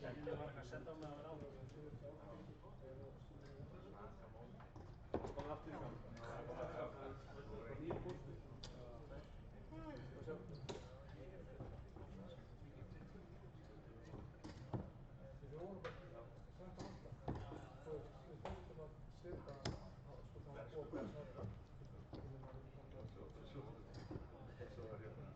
Ég var að senda á mig að vera áður. Kom aftur í gang. Nýr póstur. Við vorum bara senda alltaf. Við þurftum að setja það og pressa þetta. Svo var hérna.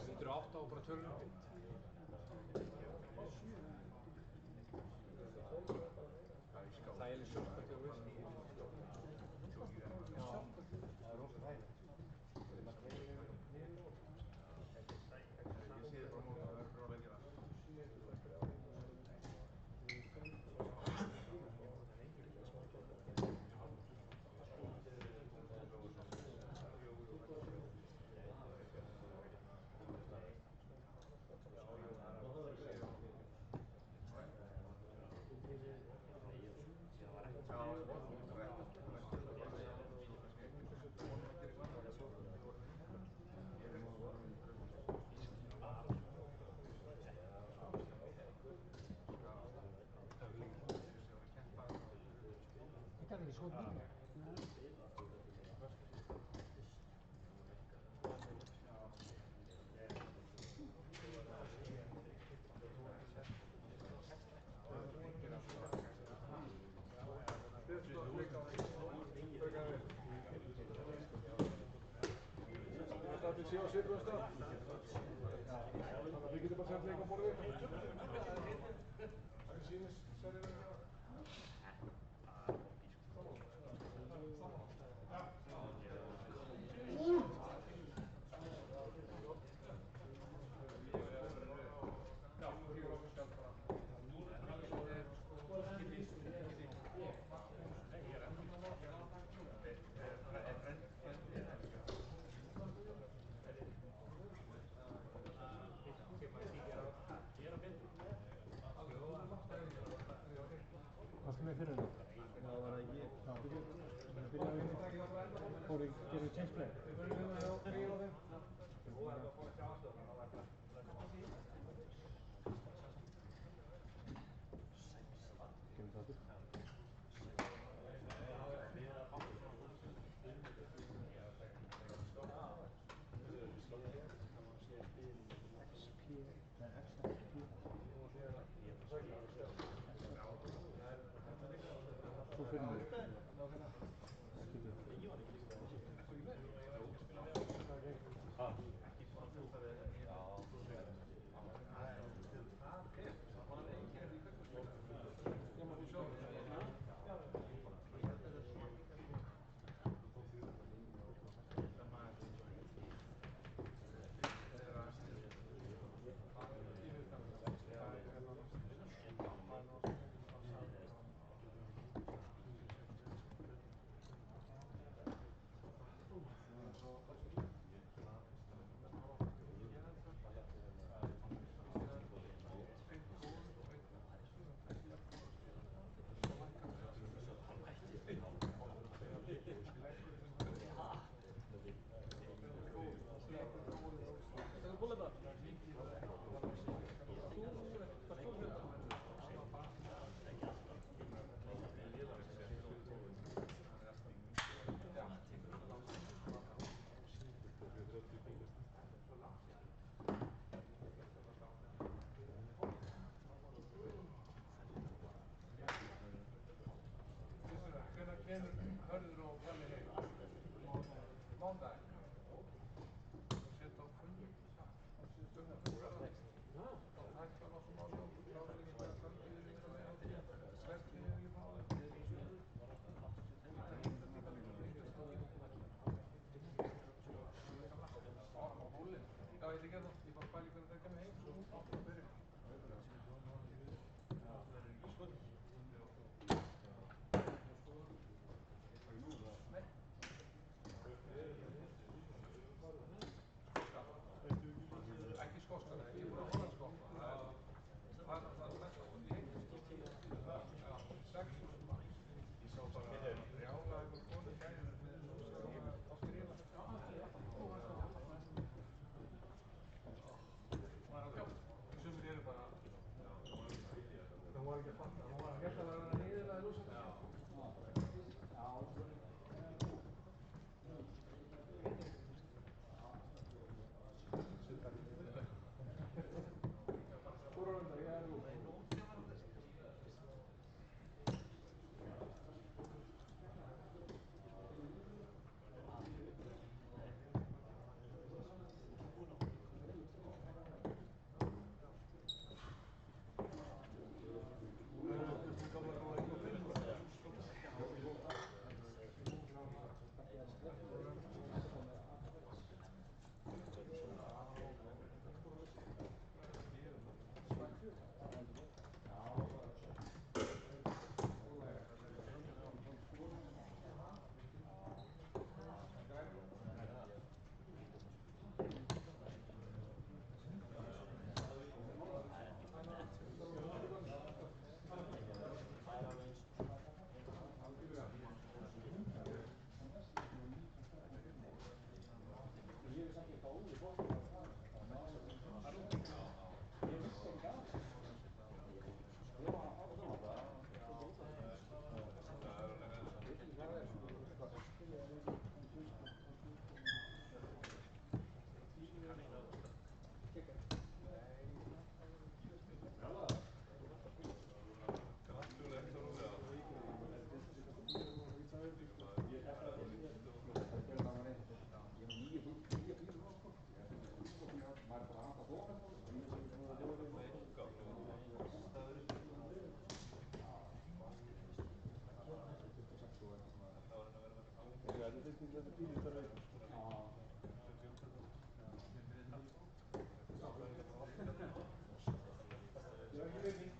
Þetta eru 8 á bara tölunum. Það er sjálfkvæmt og veist. Já, það er rosa þægilegt. Ég sé þið bara móta, það verður bra lengi það. Ik kan er niet zo goed bieden. Staat u zelf zitten of staan? Wie kita pasang lagi kompor ini? Sini saya ada. Hvað skal við fyrir þetta? Það var að ég fór í gerðu change play. Við fyrir hérna á 3 á þeim. Kemur það til? Svo fyrir við. Hvenær kemur Hörður og Palli heim? Mándaginn. Setja á fundi. Hægt að losa máli og klára líka framtíðir líka með svertíðir í fáið. Á hólinn. Já, ég ætla ekki að það. Ég bara pæli hvernig það kemur heim. Svo átt að byrja. Nei. lite tidigt förra veckan. Ja. Jag är ledning.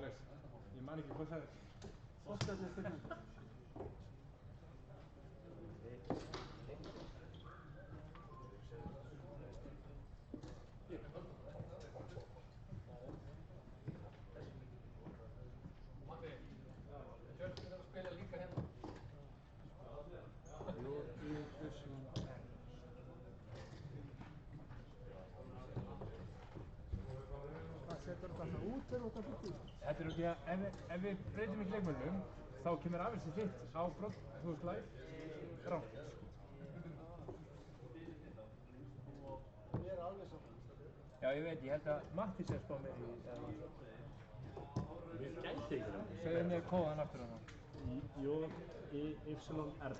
veist, ég man ekki hvað það er. Matti, Hjörtur að spila líka hérna. Hvað setur þetta alltaf út þegar þetta fyrir? Þetta er út í að ef við breytum ekki leikmönnum, þá kemur afelsið þitt á brott, þú veist, live, rátt. Ég er alveg saman. Já, ég veit, ég held að Matti sé að spá mér í Ég gæti ykkur hann. segðu mér kóðan aftur hana. J-I-Y-R.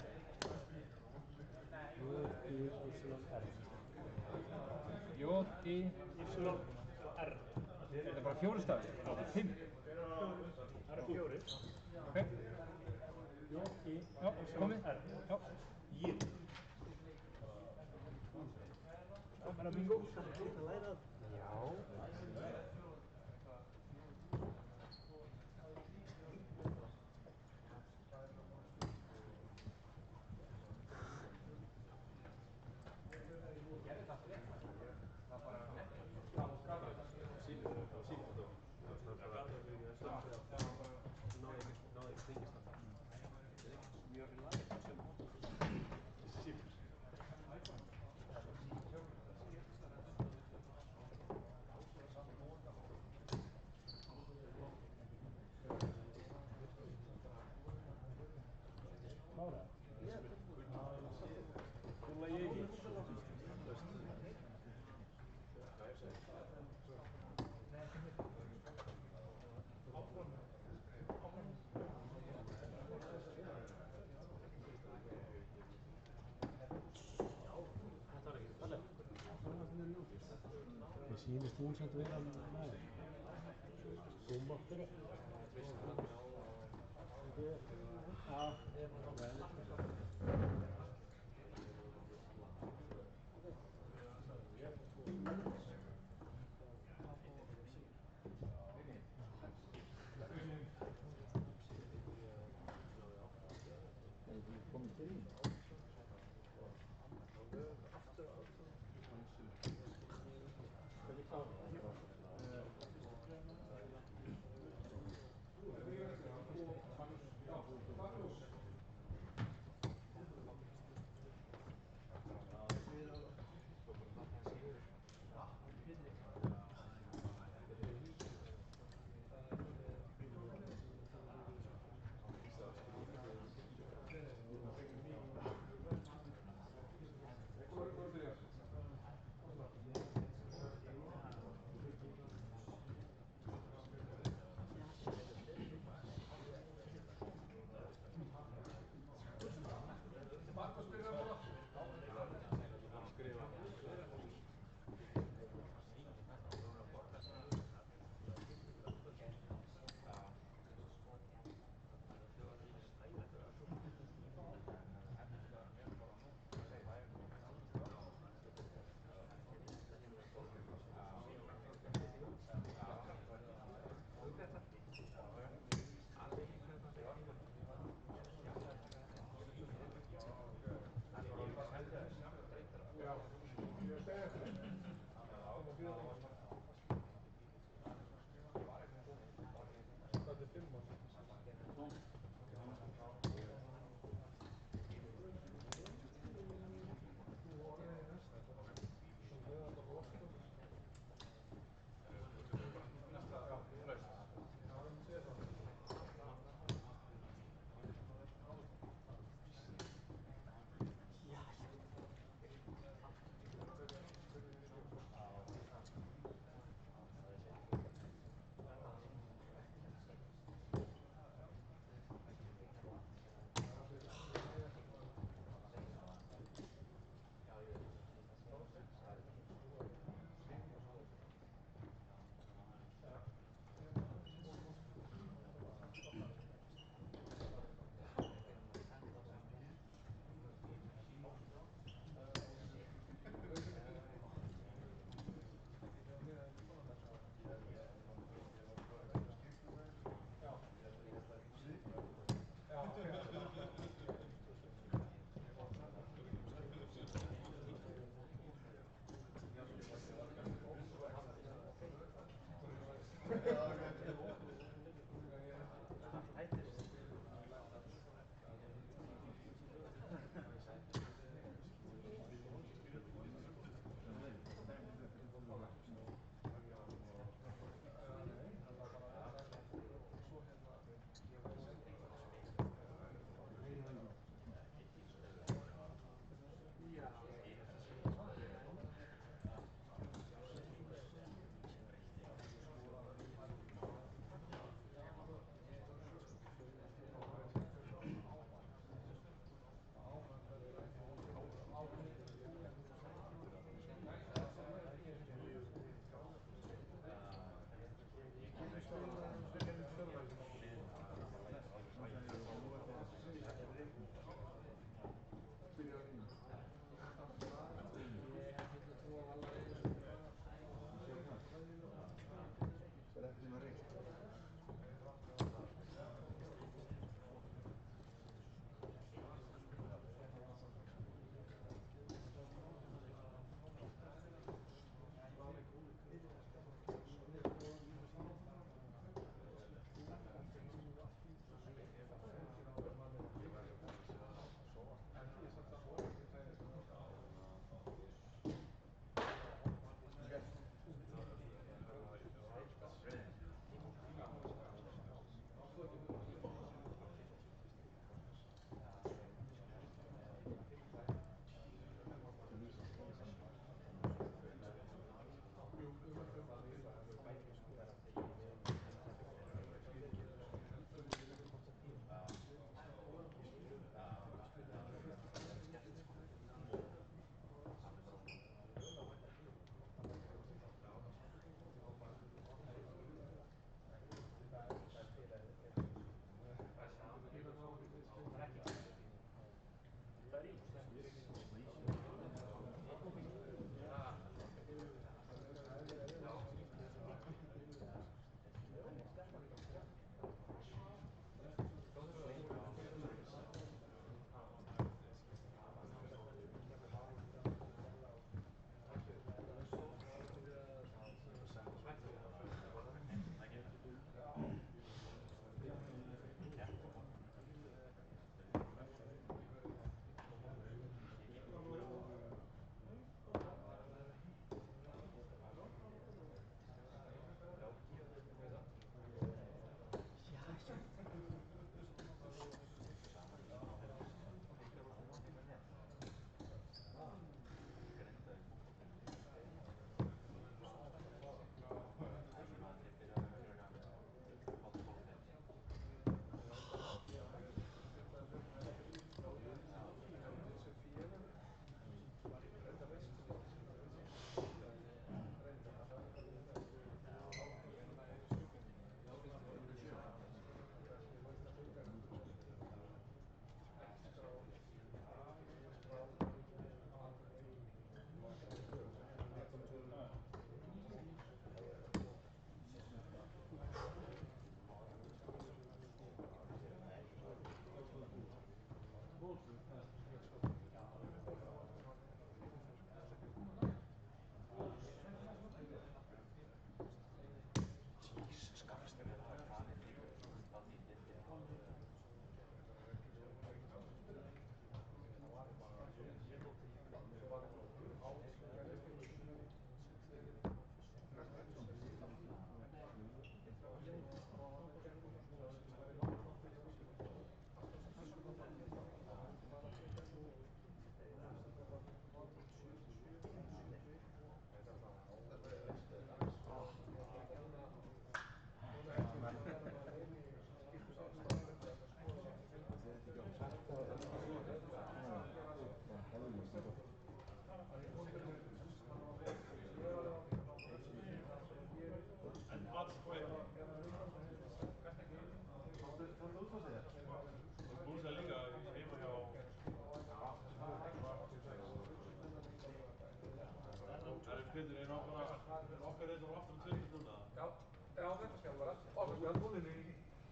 J-I-Y-R. J-I-Y-R. Þetta er bara 4 stafir. 5. Það eru 4. Ok. J-I-Y-R. Já, komið. Já. J. Já, bara bingo. Já. Klára. Kúla ég ekki. Þetta var ekki fallegt. Mér sýnist hún samt vera með. Þú máttur það. Já. Komið til þín.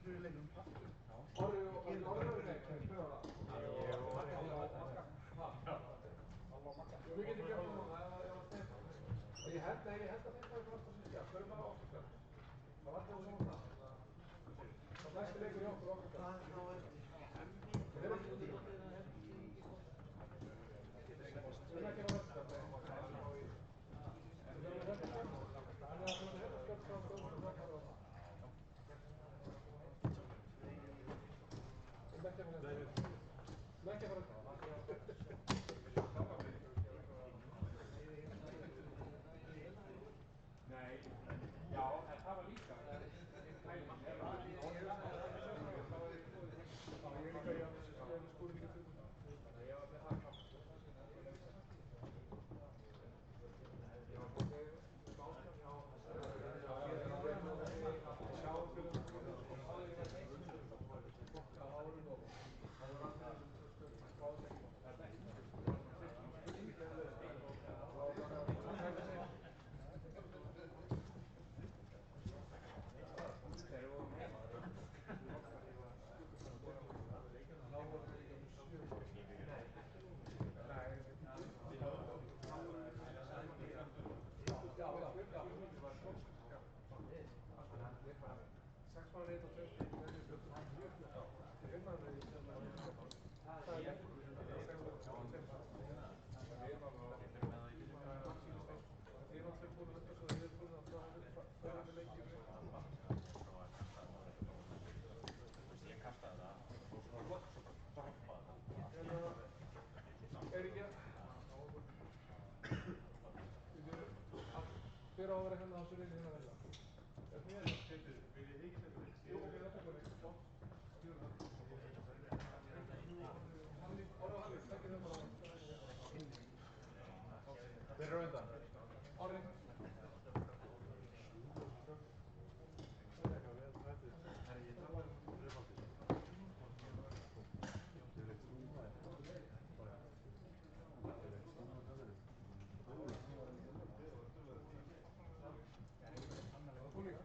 Orri og Orri og nei, hver var það? Við getum gert það núna, ef það steint. Ég held að þeim fæði frá að sýtja, förum bara á okkur stað. Það var alltaf svona það. Það næsti leikur í okkur stað. Hvað er þá eftir? Við erum ekki að gera verðstað, nei. Við erum að verða það. Þannig að það er hefðast gert frá stöðum og það fara á það. Leggja fyrir þetta. Nei, já, en það var líka pæling. Hver á að vera hérna á þessu reyni hérna verða? Viljið þið ekki þetta? Jú, ok, þetta er bara ekki spott. Orri og Halli, þekkir þau bara. Hver er á undan? Orri. Þú líka?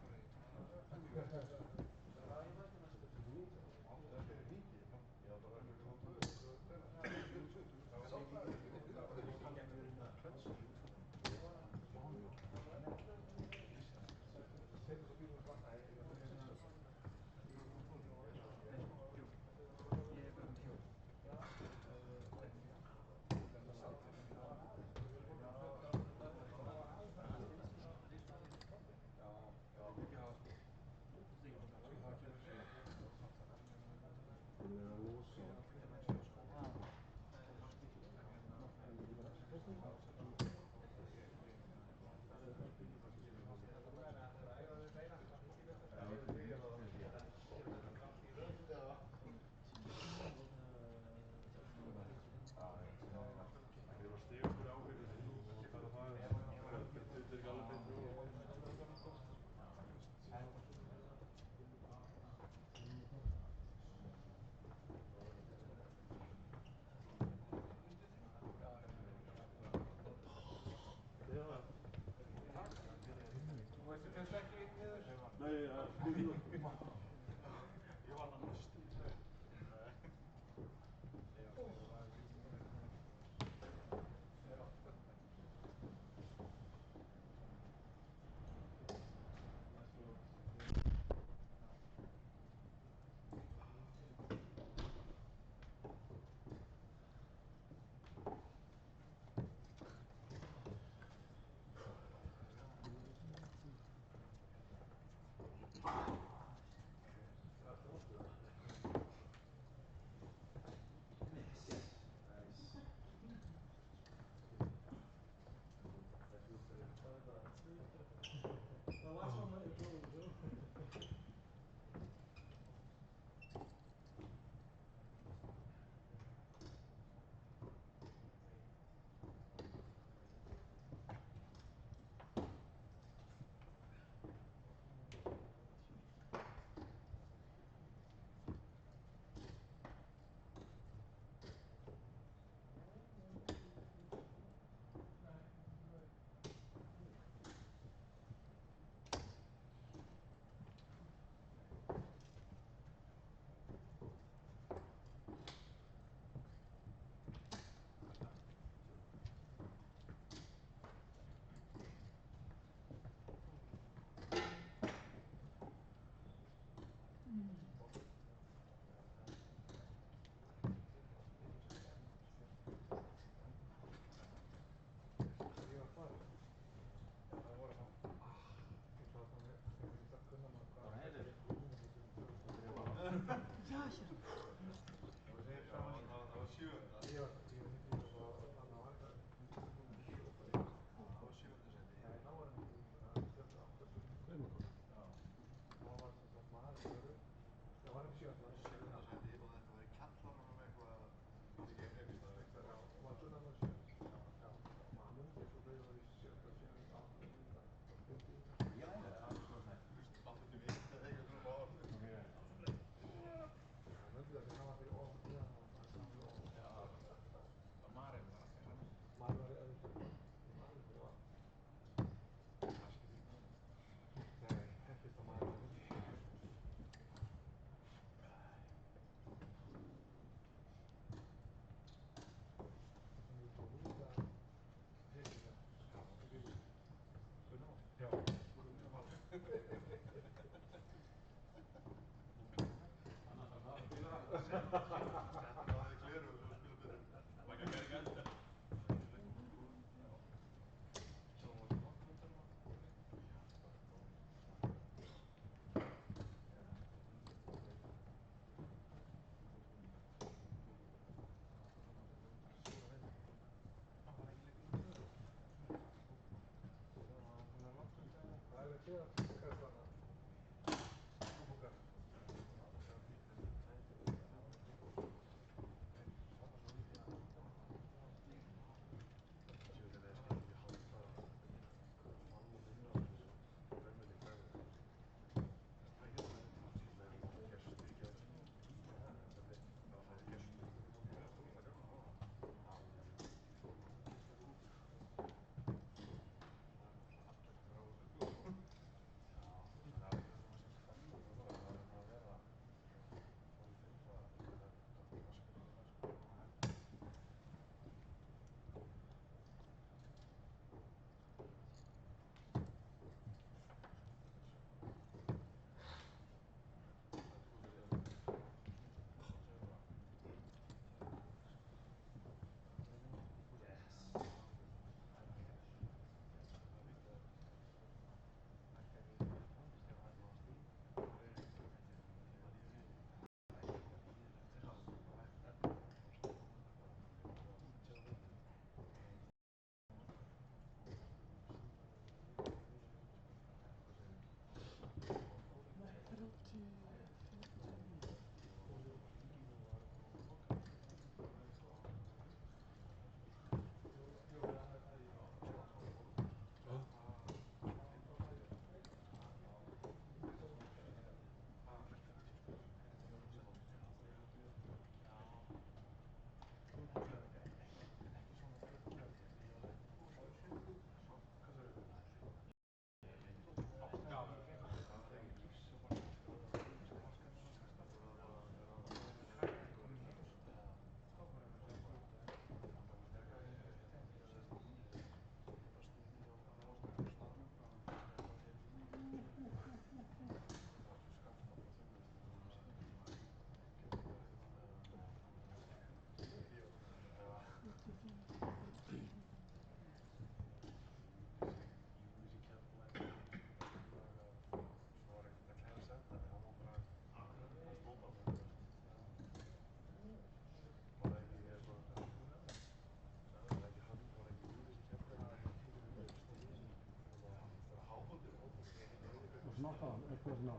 Not on, it was not.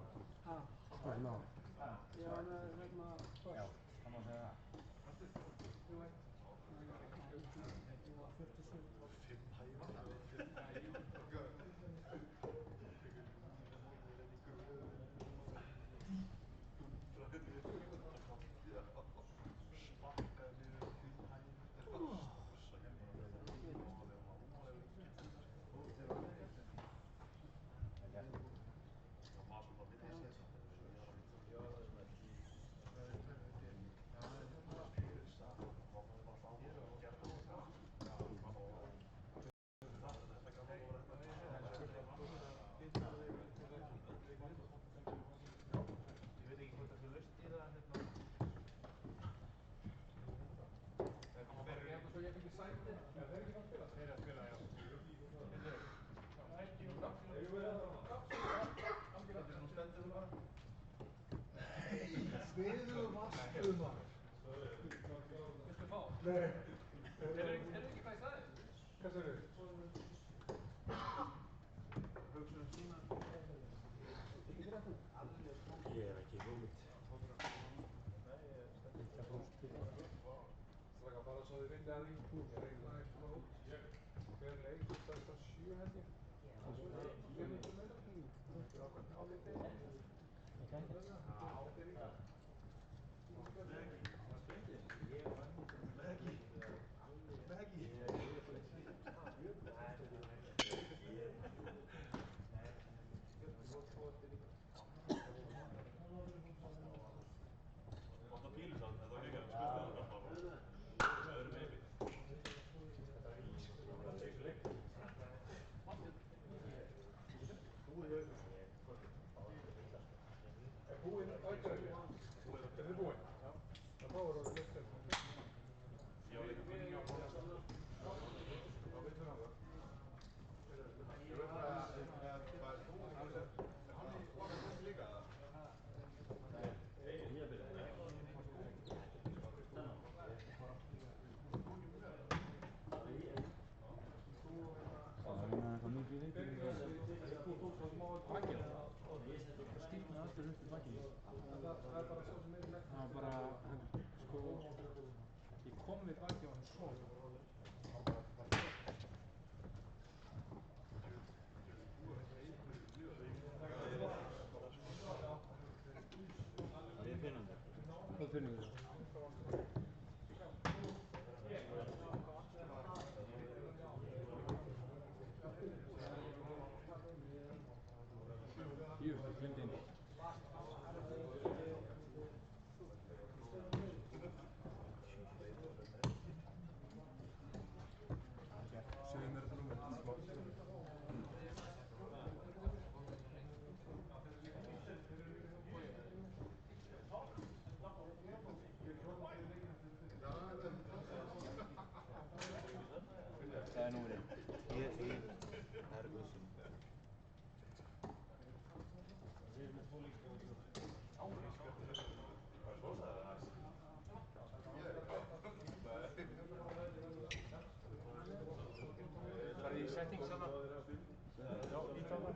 Was not. Já, hérna, Já, það má segja það. þú veit, ég var 47. Biður vastu maður. Viltu fá? Nei. Heyrðu ekki hvað ég sagði? Hvað segir þið? Ég hef ekki hugmynd. Slaka bara svo þið vitið að því. Ég reikna ekki svona út. Hver leikur stærsta 7 held ég. Og svo er það 500 metra. Þetta er ákveðin ábyrgð. Búinn aðgerðið. Er þið búinn? Já. Þá er það leitt þetta. Já, ég er búinn á bóðast. Þá veitum við það. Ég veit að hvað er þú? Hann er baka þessi líka. Nei, ég er byrjað. Það er bara svo sem er lett. Það var bara, sko, ég kom við baki á hann svo. Hvað finnum við það? Jú, ég glemdi einu. Segðu mér þetta númer. Það er númerið. Ég. Hergusson. Farið í settings hana? Já, ít á það.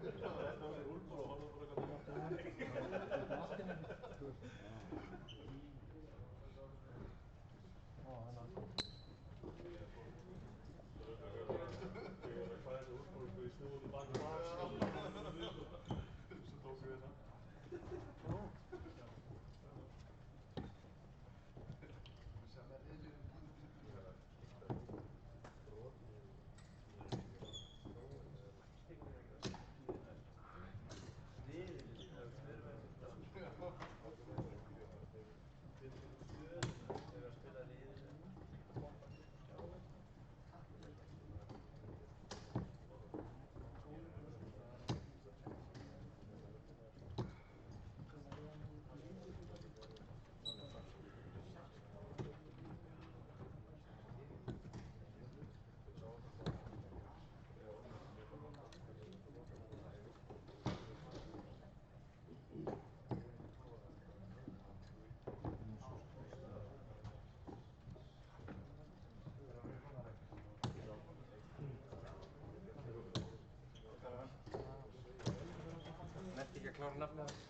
Nefndi ekki að klára nafnið hans.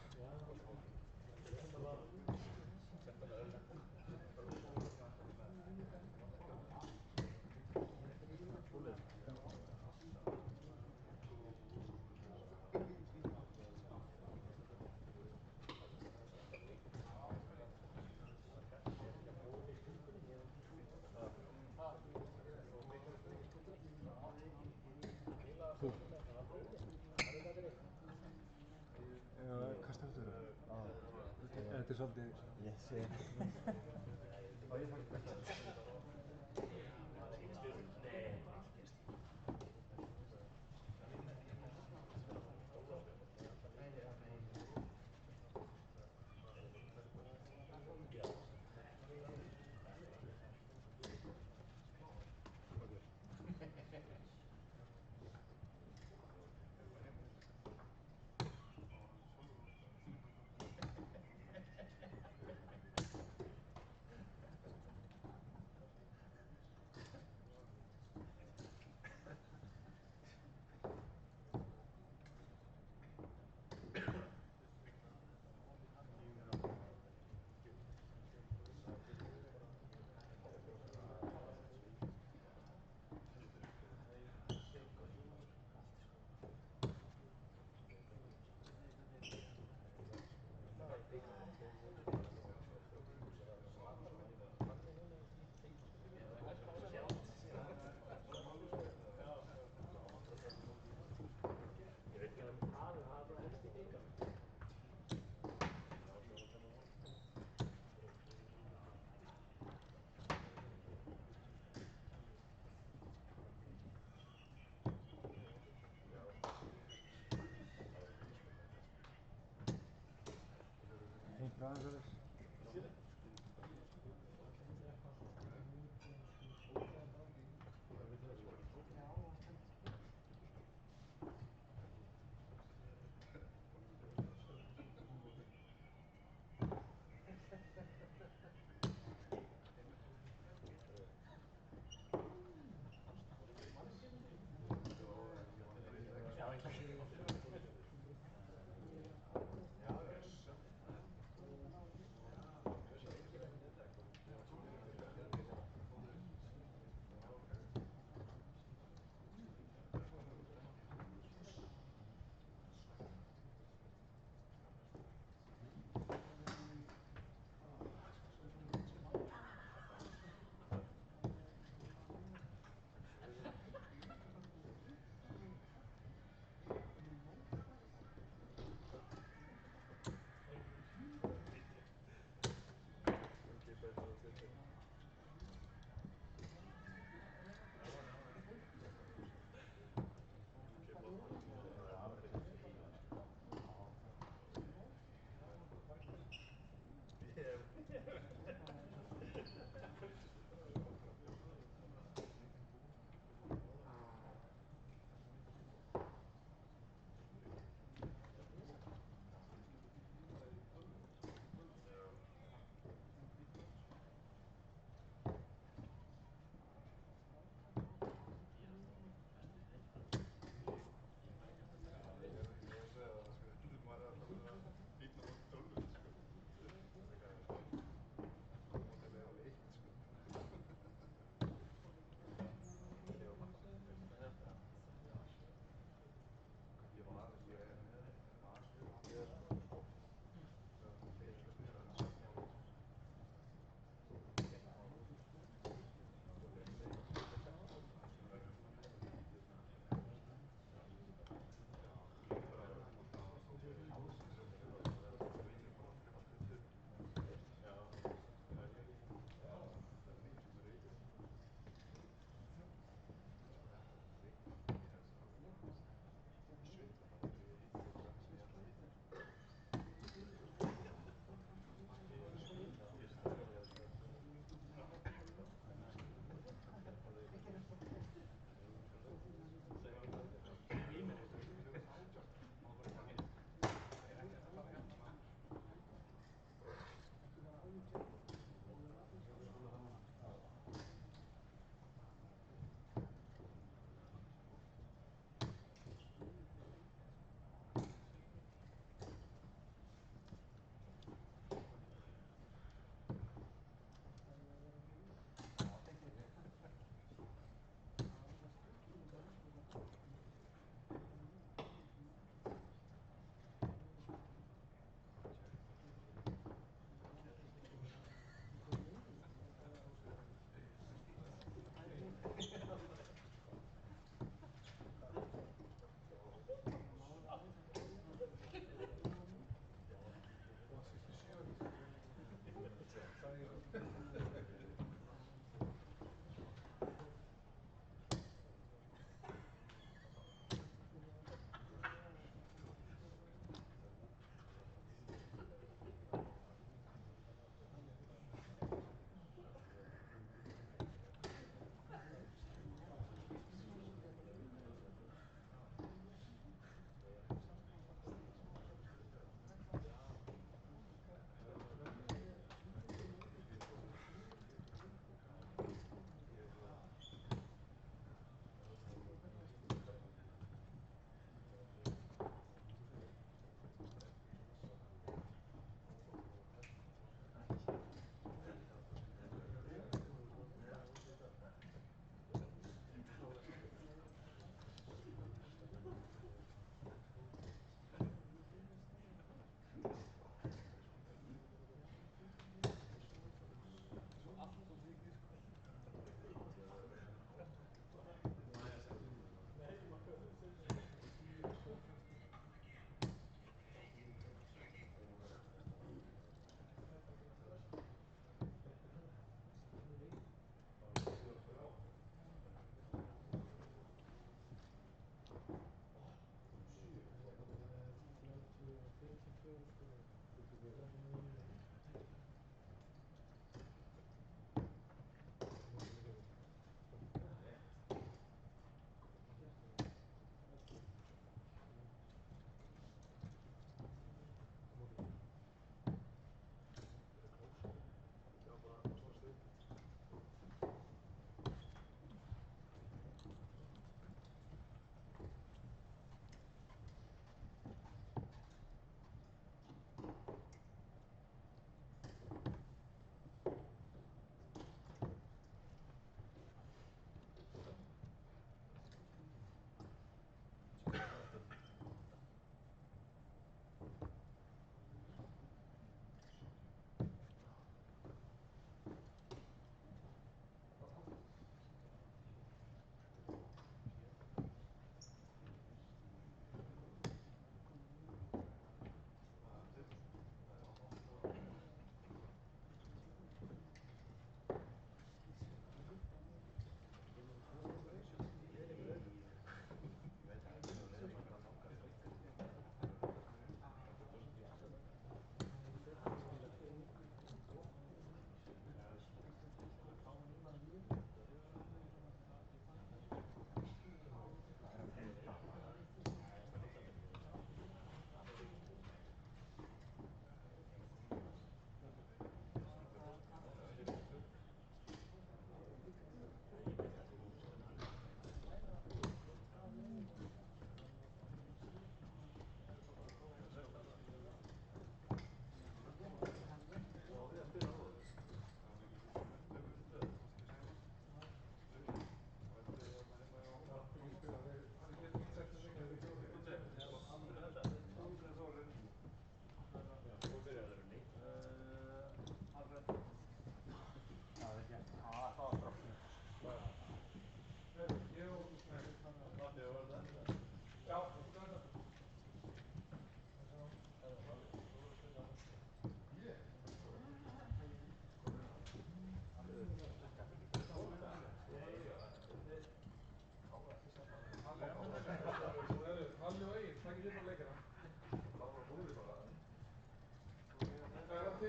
Þú? Hvað stendur það? Þetta er svolítið... Ég sé. Já, ég fannst ekki. eso es.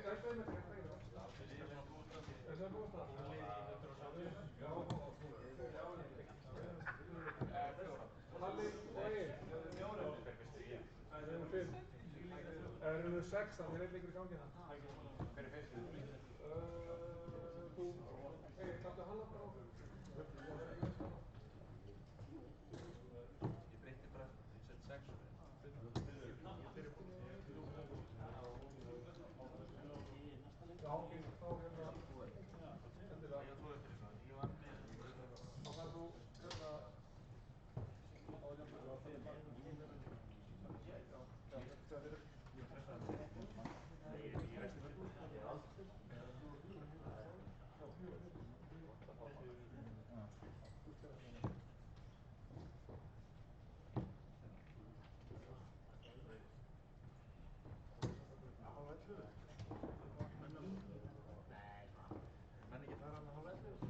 Gæti þeim ekki ekki Ese me gusta. Halli og Egil. Það eru 5. Það eru 6, þannig er einn leikur í gangi það. Hver er fyrst? Þú, Egil, kanntu Halla bara á? Ég breytti bara, sett 6. Já, ok, þá hérna. Endilega. Þá færð þú hérna á Menn ekki fara hann að hálfa 11?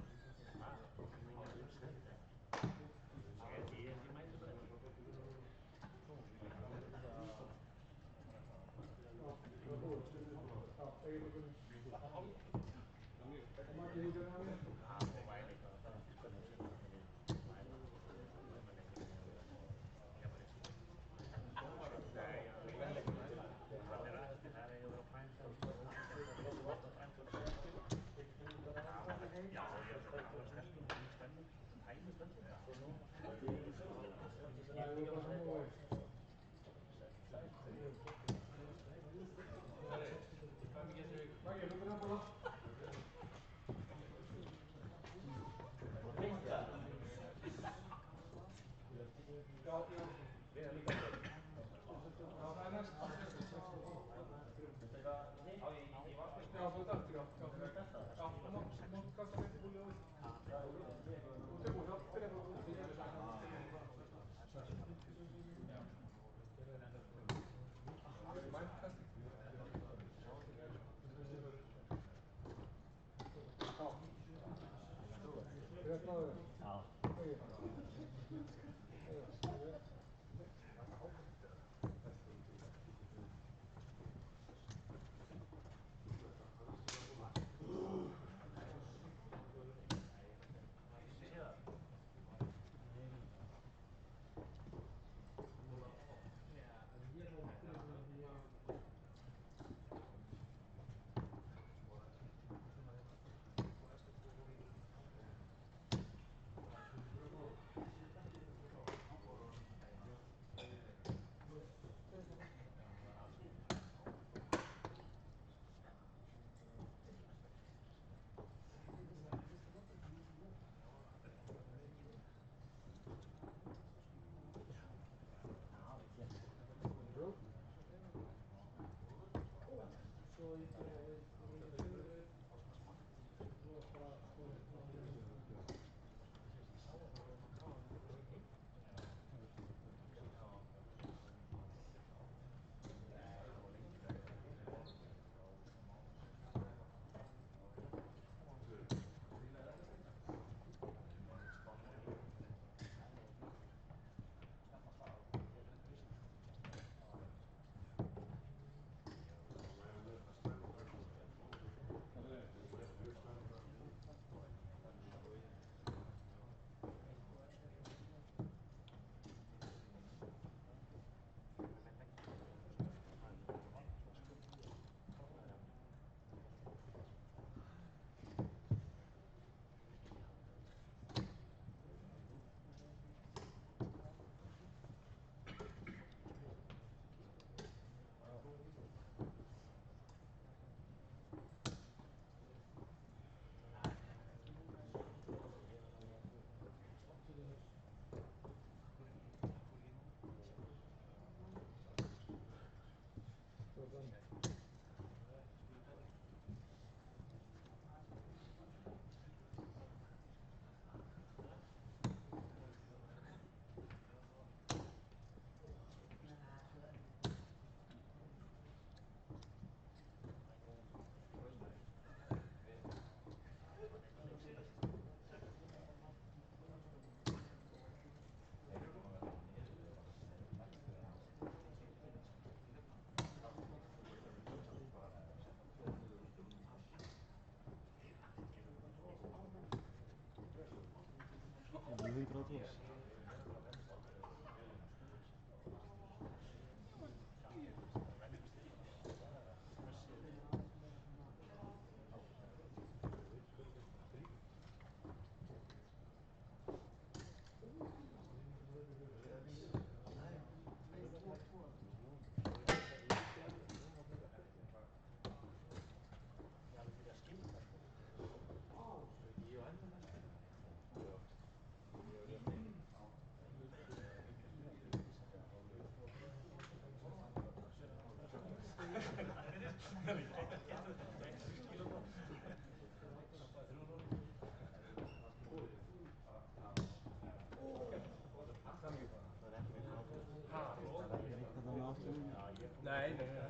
Nee, nee, nee.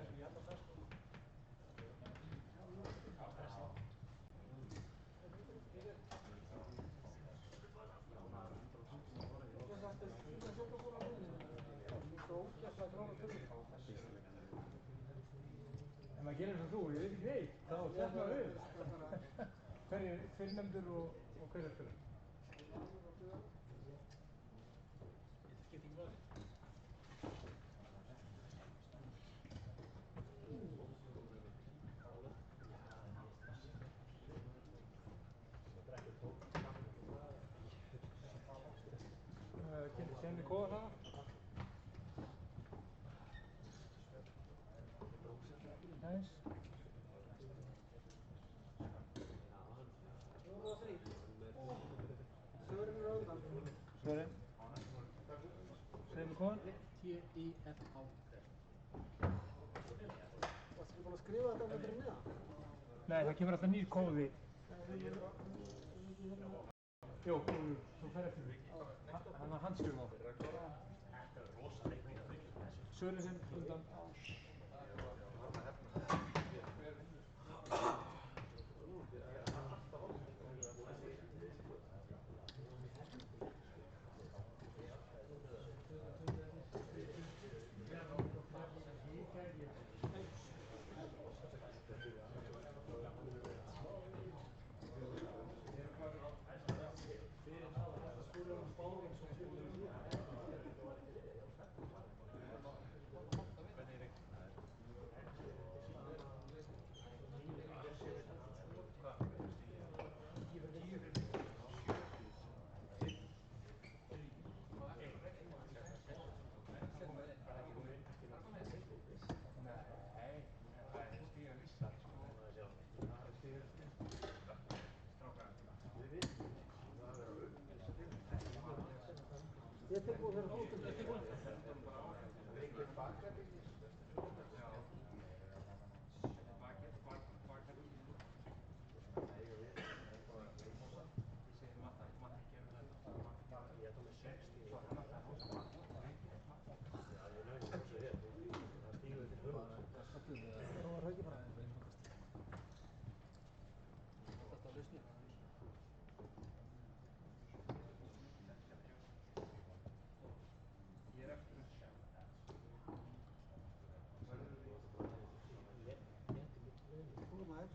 En maður gerir eins og þú, ég veit ekki neitt, þá keppna við. Hverjir fyrrnefndur og hverjir fyrir? Känner ni koden? Nice. Sören Rögland. Sören? Segðu mig koden? T-I-F-A. Varstu ekki búin að skrifa þetta með fyrir miða? Nei, það kemur alltaf nýr kóði. Jú, þú fer eftir því. Hann er handskrifum á. Sören sem undan. Ég er tilbúin fyrir hóttum. Það var ekki bara þetta lausni. Kom maar.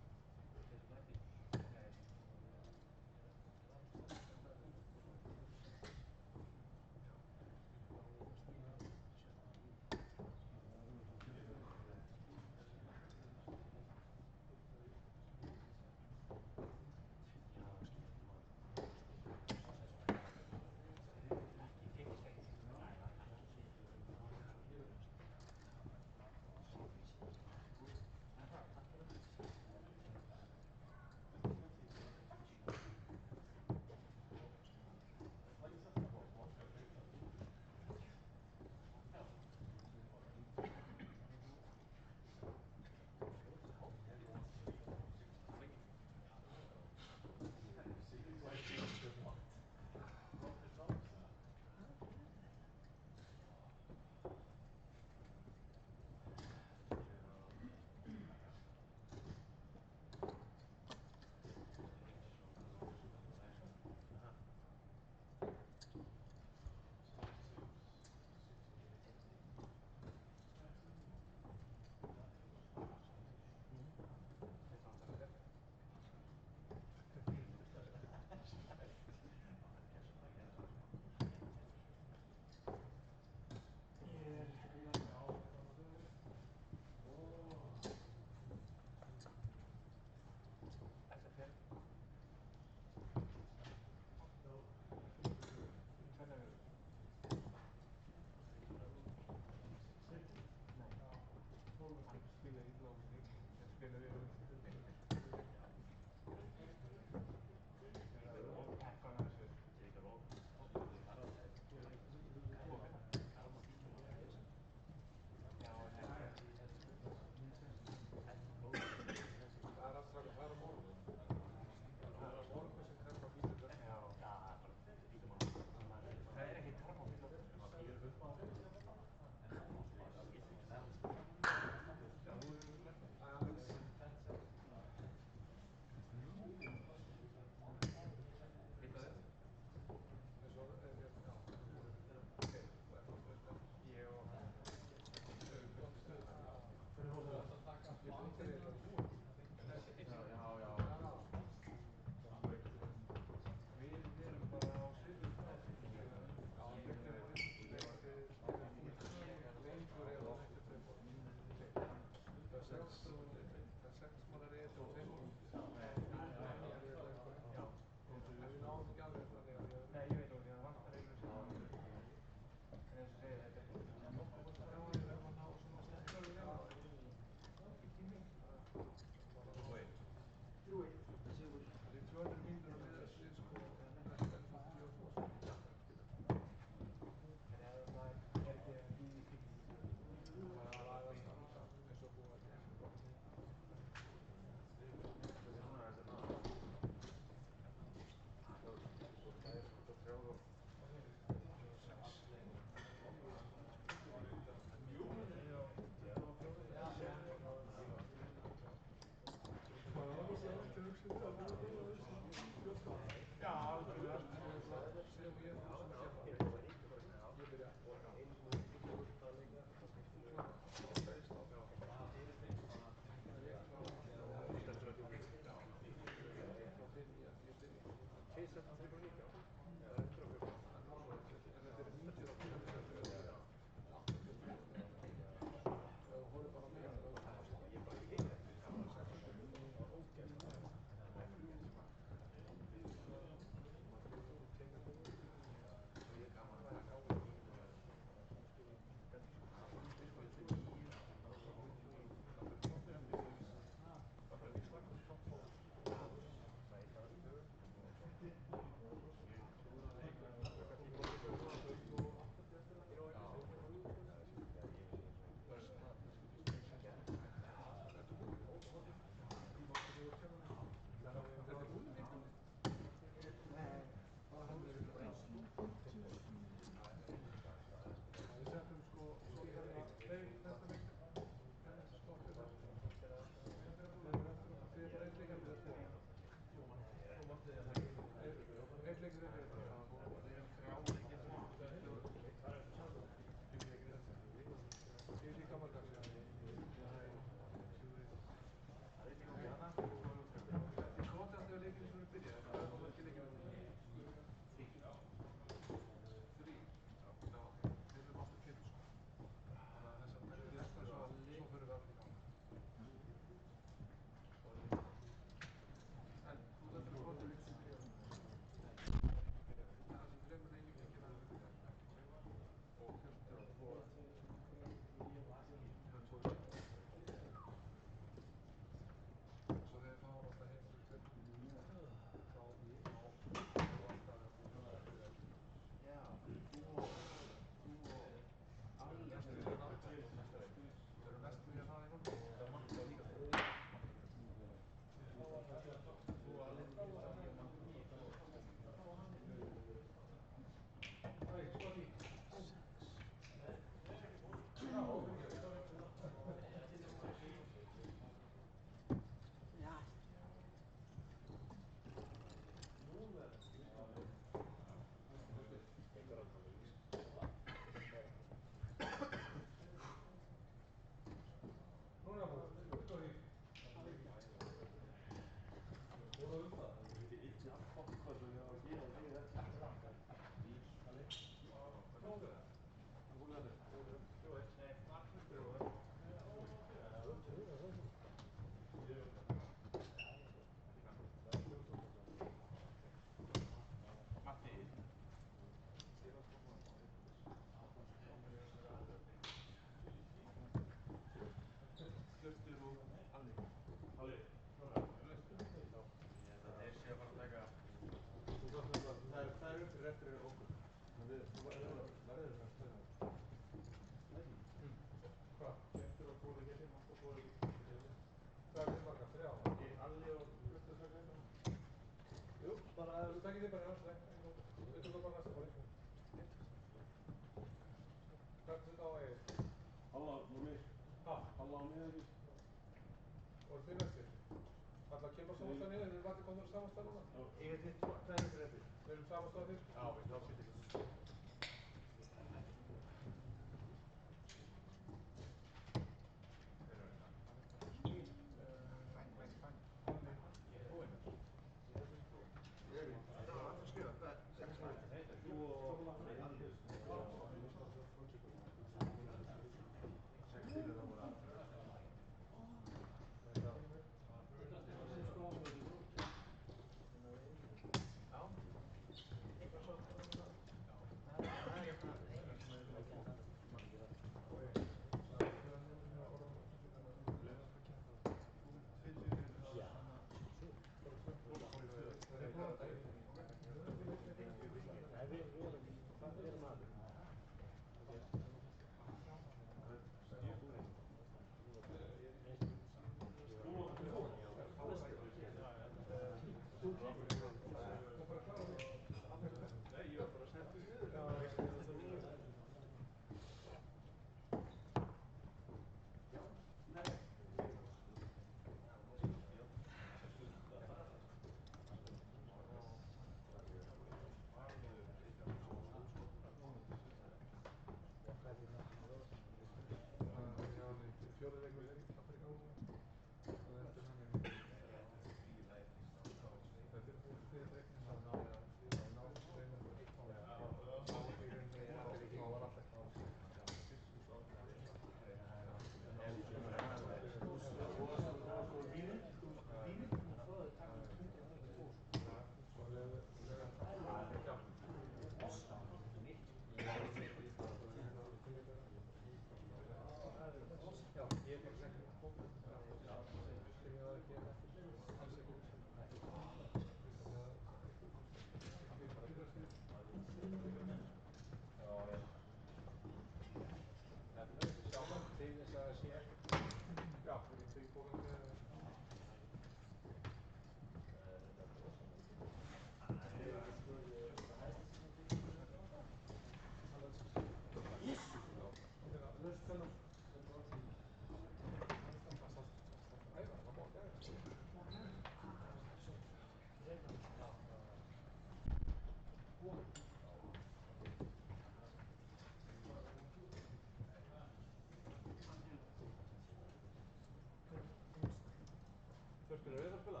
Spilar við að spila?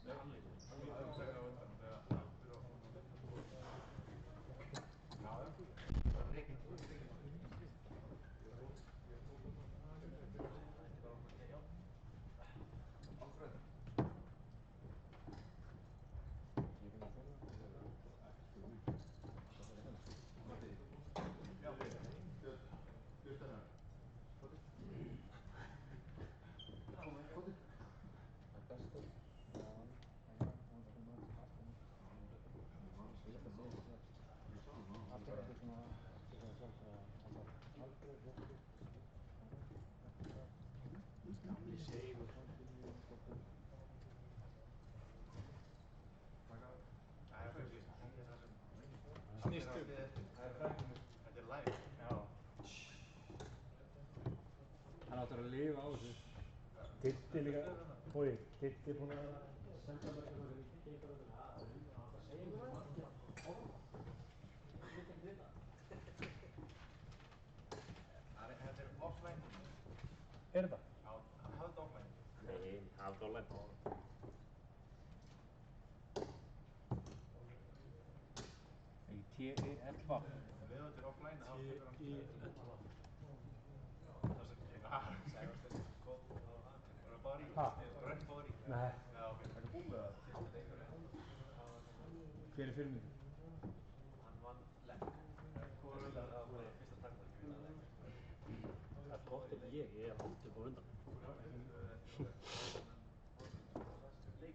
Nei, hann er taka á undan þegar fyrir okkur. Já, já. Það er reikinn. Alfred. Já, Björn. Gamli Sigur. Það er fyrir það sem snýst upp. Þetta er live. Já. Hann áttur að lifa á þessu. Titti líka, Bói, Titti búinn að senda mér eitthvað fyrir geita þetta. Þetta er offline. Er þetta? Já, hann hafði þetta offline. Nei, halvt online. T-E-L-V. Leðu þetta er offline, þá fyrir hann. T-I-L-V. Það sem segast þetta kóð á hann. Var það body? Ha? Red body? Nei. Já, ok. Það er búið að fyrsta leikur. Hver er fyrirmyndin? Hann vann legg. Hvor er það? Það var fyrsta takmark við það legg. Það er gott ef ég er aldrei búinn undan. Leik.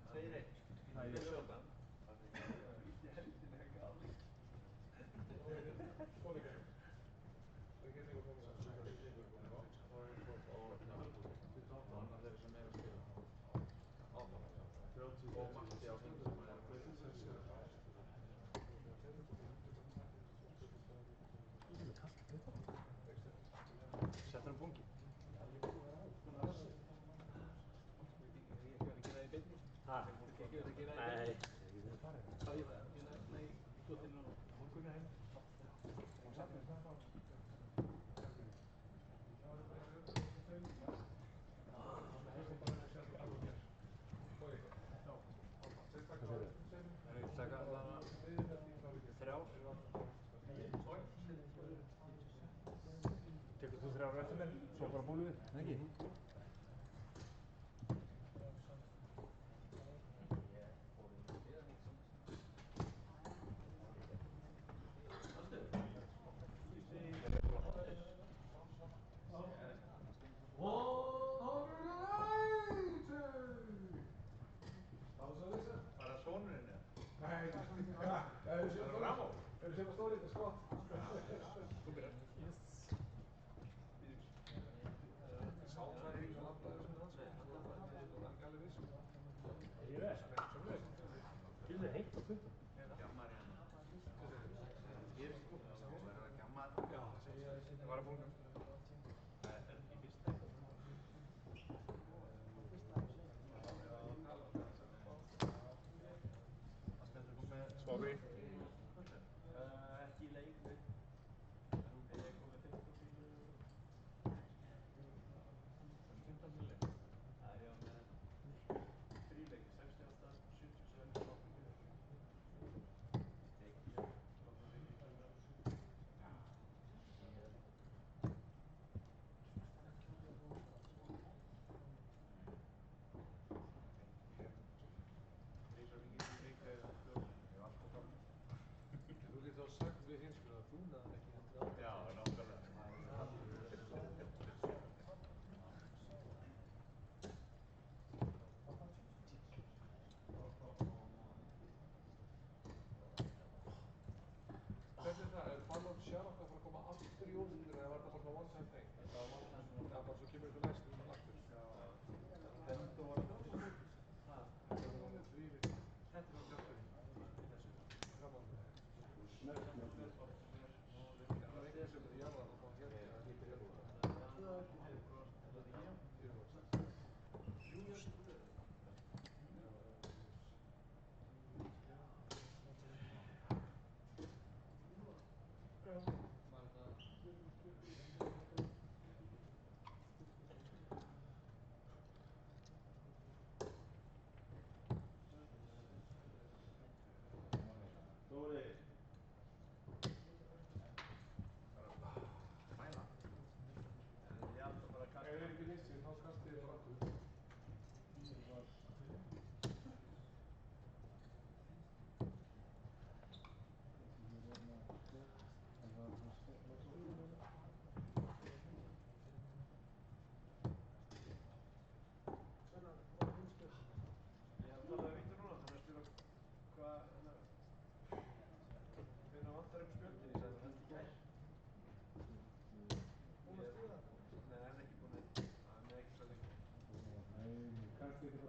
Það er ekki. Það er 2-1. Það er ég. Settur hann bungi? Ha? Nei. Taka allavega 3. Tekur þú 3 eftir mér, svo bara búlum við, ekki? Var það sonurinn eða? Nei, það er sem að stóri þetta skott. Þú byrjar. Sáttværi ekki svo langt að þessum hans. Hann er alveg viss. Ég veist. Gildi heitt á puttum. Gammar í hann. Ég er ekki góð. Það verður að gammar. Já, það segi ég. Það var að búnum. Það er ekki fyrsta. Sorry. Ekki í leik. Ég kom með 15 sílu. 15 sílu. Það er ég með 3 leiki. 68, 77, 84. Tekið. Þú getur þá sagt við hins að þú naðan ekki hendur á. Já, nákvæmlega. Hvernig er það? Er Fallon Sharrock að fara að koma aftur í úrslitin eða var það bara one time thing? Það var bara svo kemur þetta næst aftur. Þetta var það. Þetta var þvílíkt. Þetta var krafturinn. Gaman. Snögg. Það var einhver sem er í jarðan og bara hérna að hýta hérna. Já.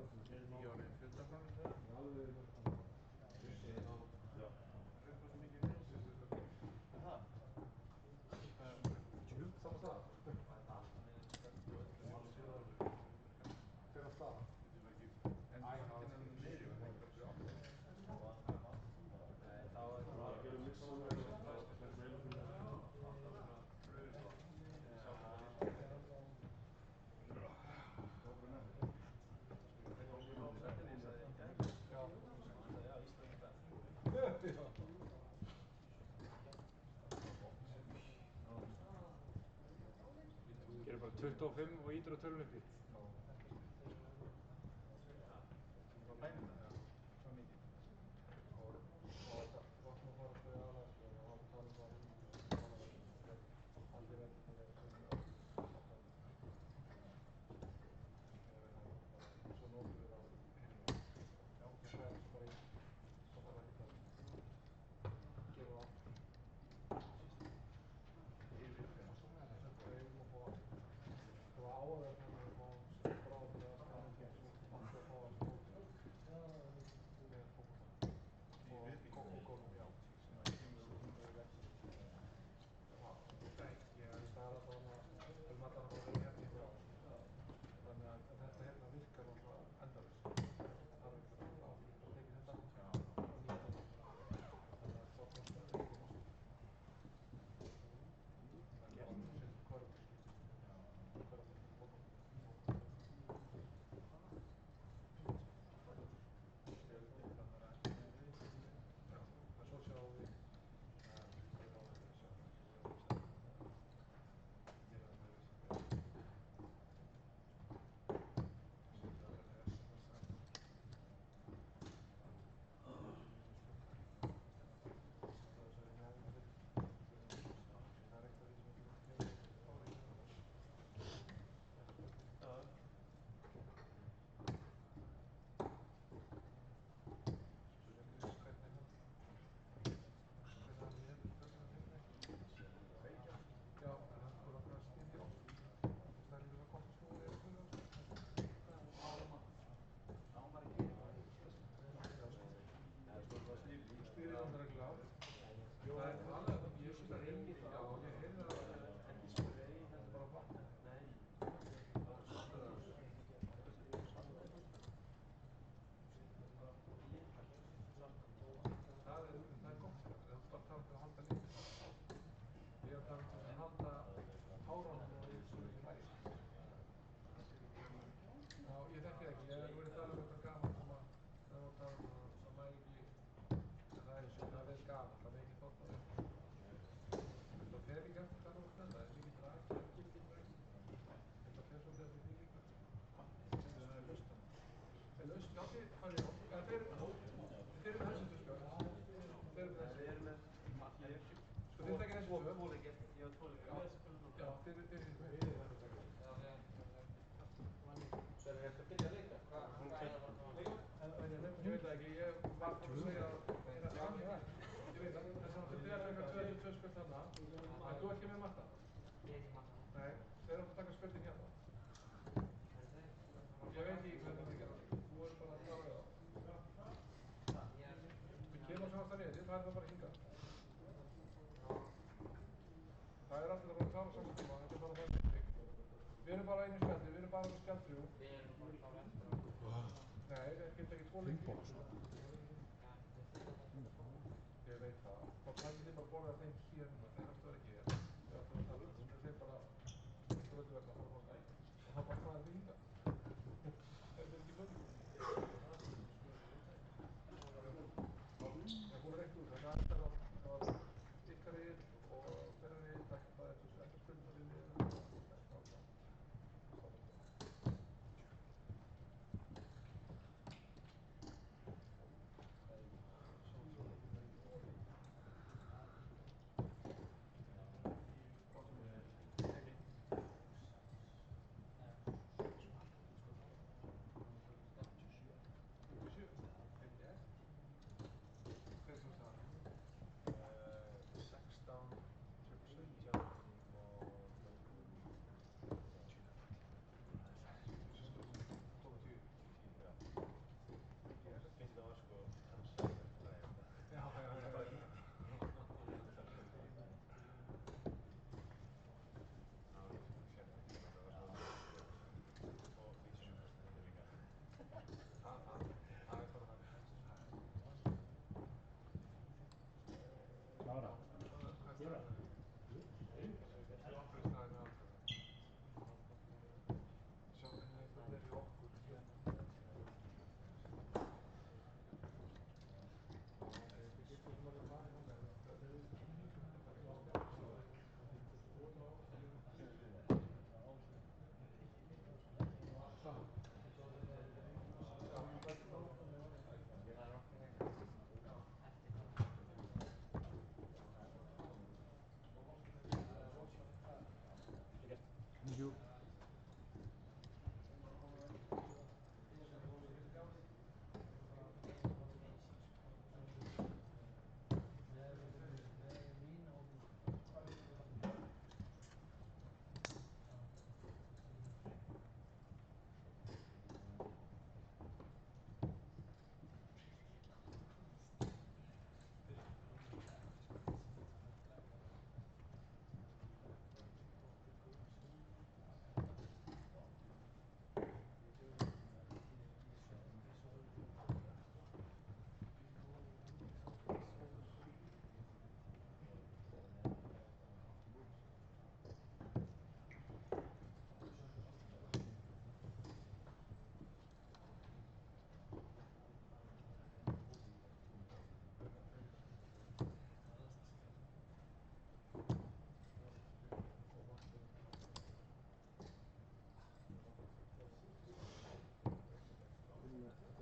Ekki orðið fjöldaframleiðsla. Hlutfallslega mikið hreinsins þetta. Það? Sama stað. Hver á stað? En það er meiri með það. Gerir bara 25 og ítur á tölun uppi. Frá bænum það? Svo mikið.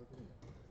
Þetta sem er alltaf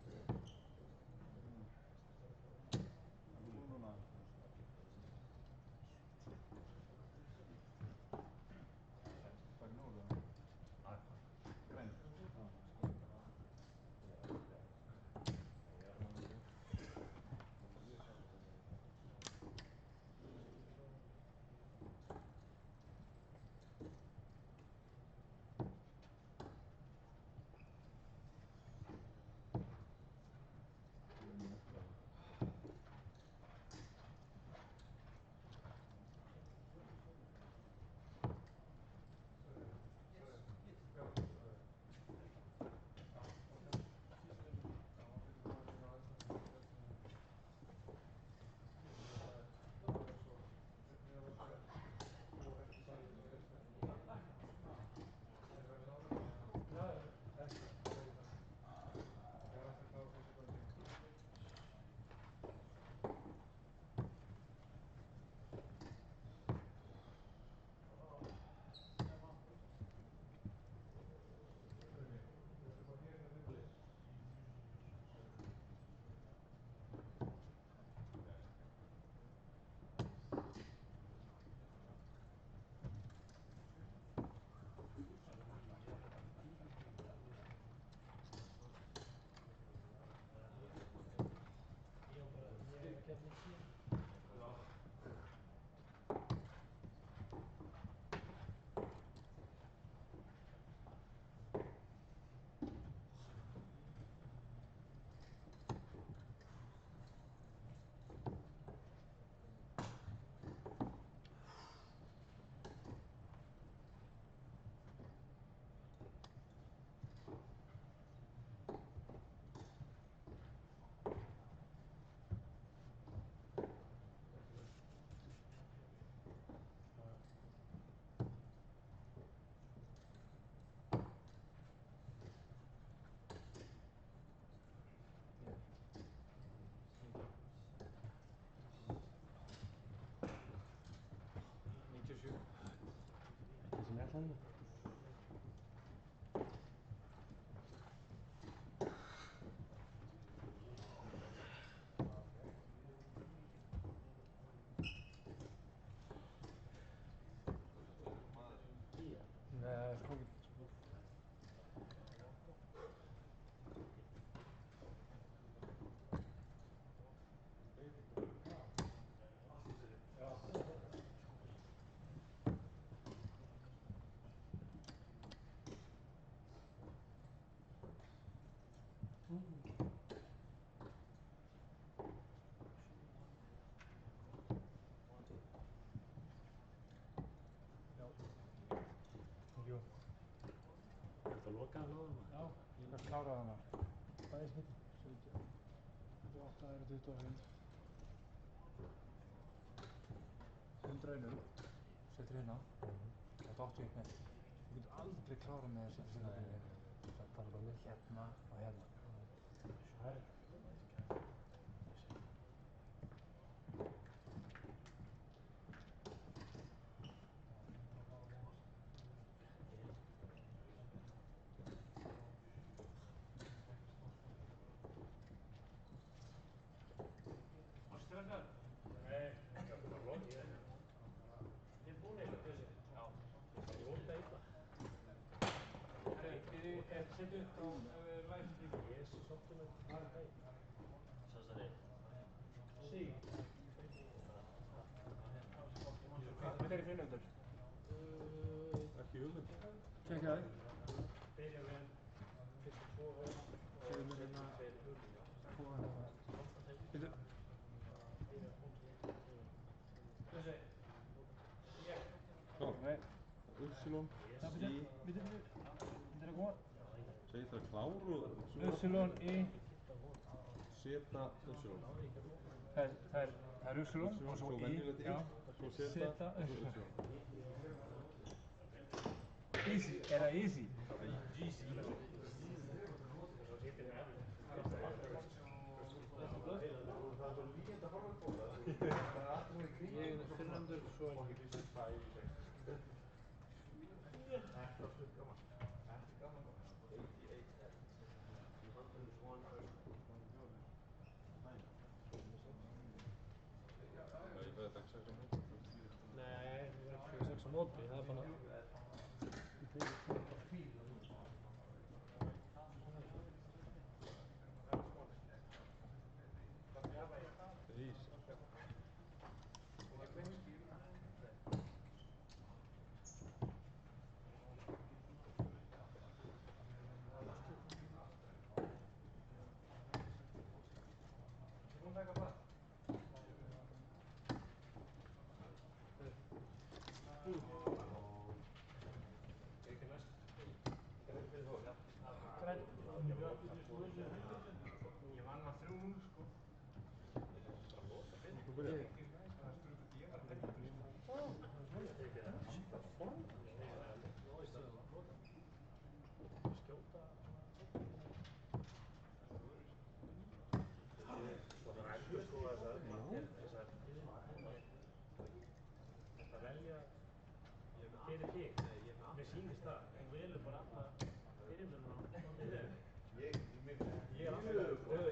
Nei, sko ekki. Jú. Þetta lokaði hann á það. Já, hvað kláraði hana? Hvað er smitið? 78 eru 25. 100 einum. Setur hérna. Þetta 80 upp með. Þú getur aldrei klárað með þessi fyrir Það er bara með. hérna og hérna. Það er Varstu stressaður? Nei, þetta er bara lokið. Þið er búin eitthvað til þessu? Já. Það lokaði eitthvað. Herri, setju upp á live stream. Ég er svo sáttur með þetta. Sí. Hvað er í finnundur? Ekki hugmynd. Tjekka þig. Byrja með fyrstu 2 höfum. Segðu mér hérna. Býtu. Þessi. Klár. Nei. Upsilon, Það I, býtu. Þetta er að koma. segir það klár og Upsilon, I. Zeta, Upsilon. Það er Upsilon og svo I. venjulegt Já. I, svo Zeta Zeta, og svo Upsilon. Upsilon. Easy. Er það easy? Ég er fyrrnefndur, svo er ég. Þetta er gaman. móti, það er bara Ég vann að 3-0 sko. Þú byrjar. Ég var heldur sko. að velja fyrir þig. Mér sýnist það. Þú velur bara alla fyrirmennina á þig. Ég er alltaf...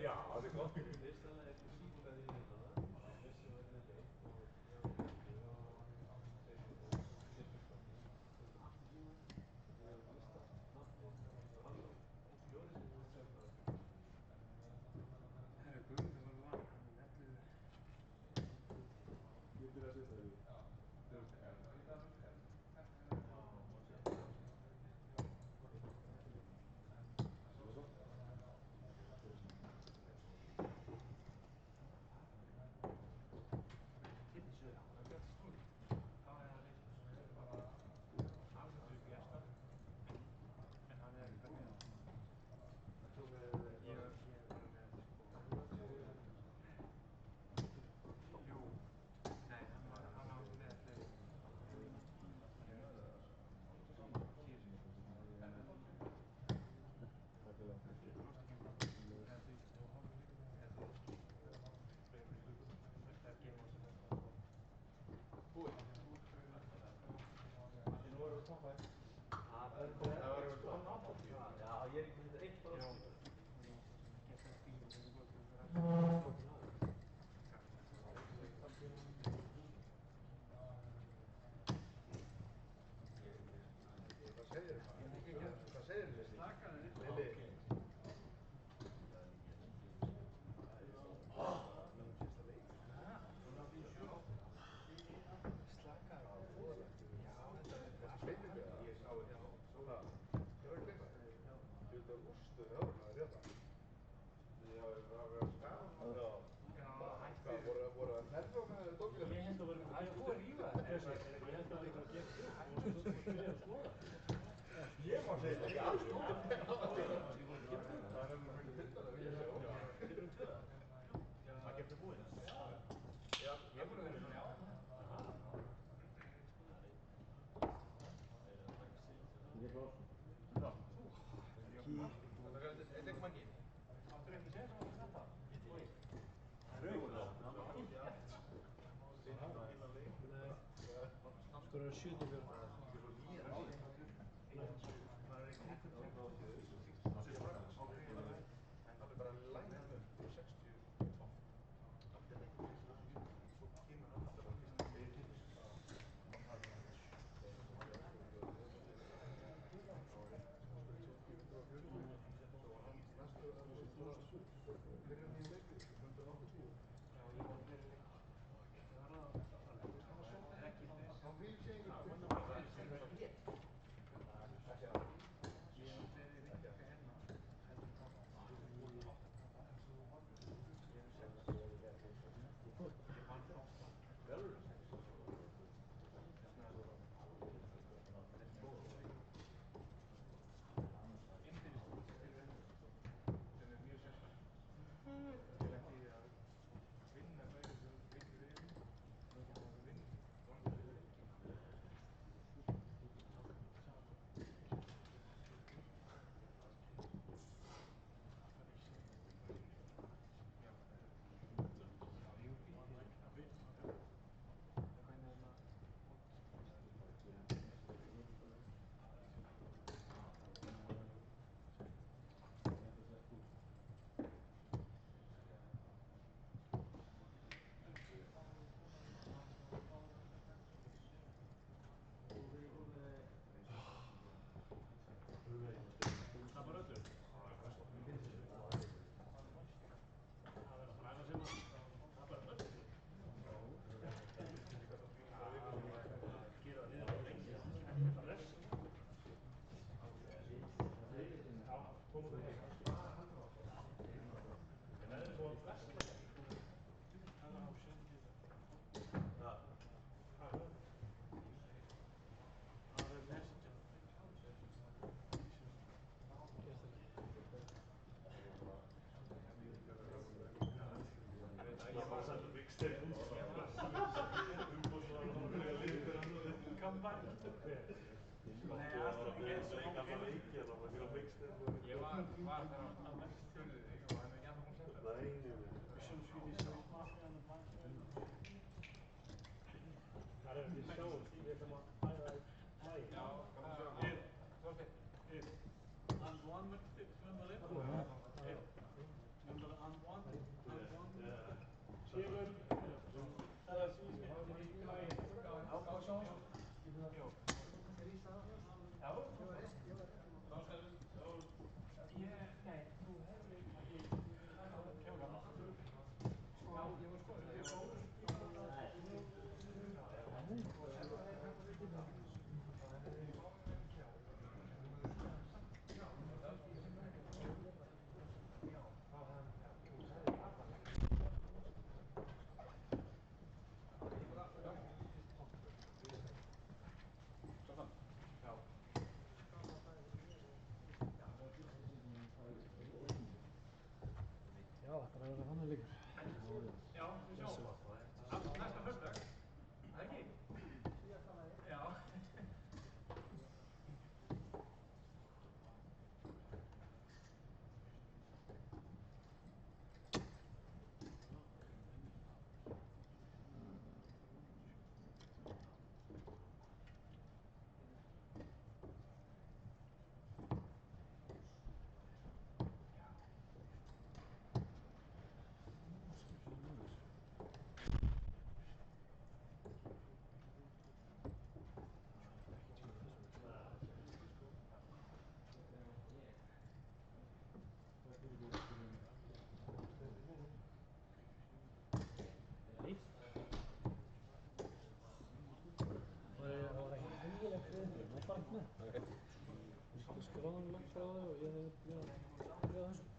Já, það er gott. Herru, Guðmundur var vann, hann er 11. Ég byrja að setja þér í. Skorar 74. Nei, alltaf ekki eins og gamla leiki hérna, maður fyrir að mixa þetta. Ég var þar að mest spurði þig og hann er ekki alltaf búinn að setja það. Nei. Það er við sjáum, við ætlum að fæða í bæinn. Já, Þorsteinn, and one minute, remember that? Remember and one? Kemur, það er síðan í bæinn. Já, þetta er að vera þannig leikur. Já, við sjáum það. Næsta föstudag, það ekki? Já. Skráðan lagt frá þér og ég hef verið að þessu.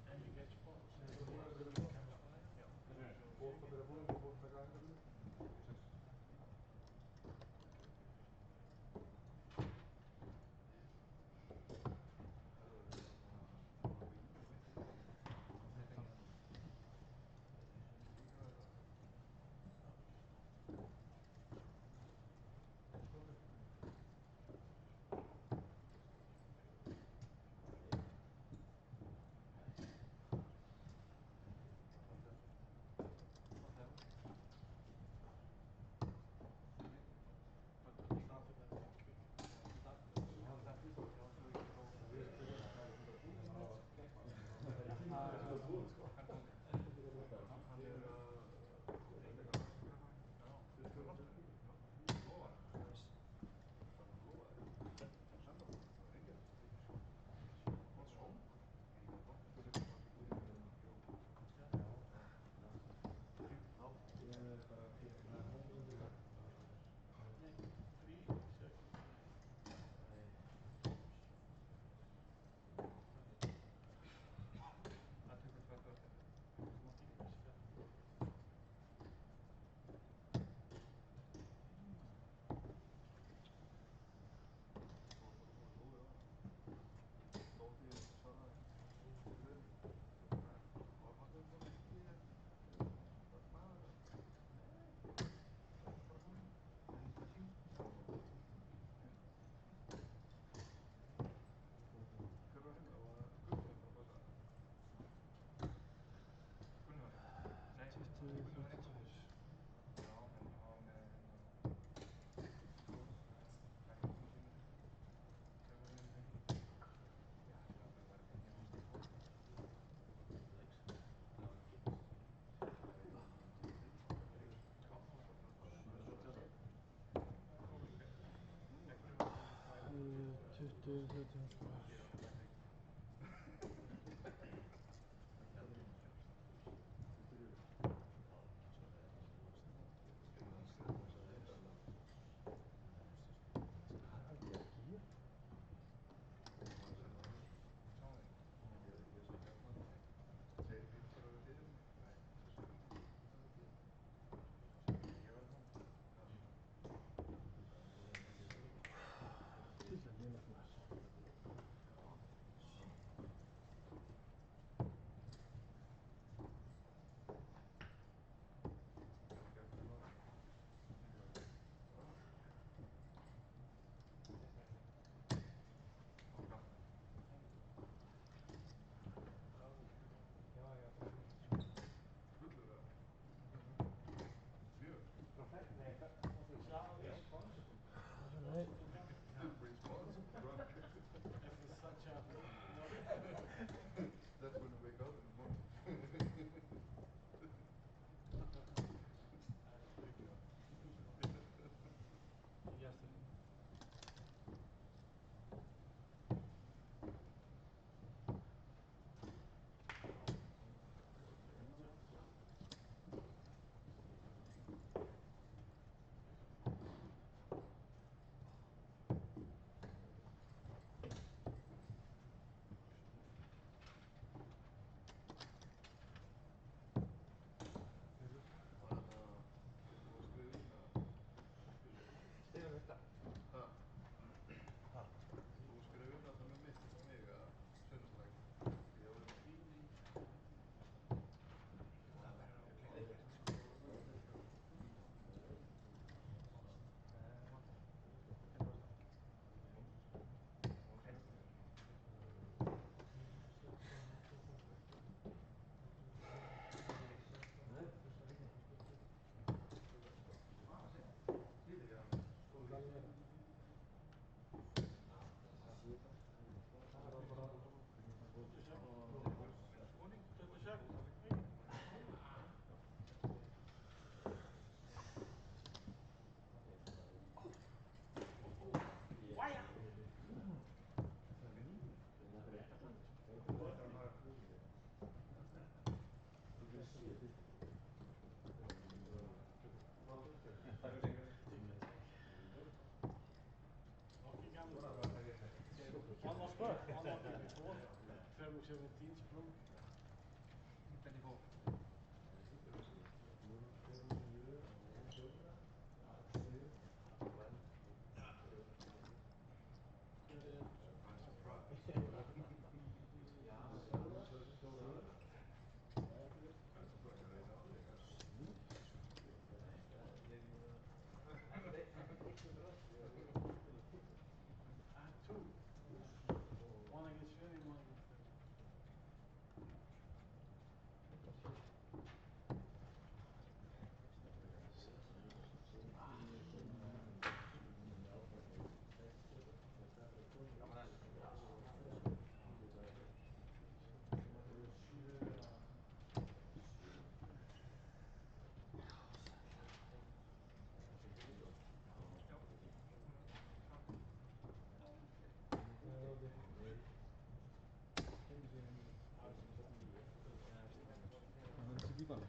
bara.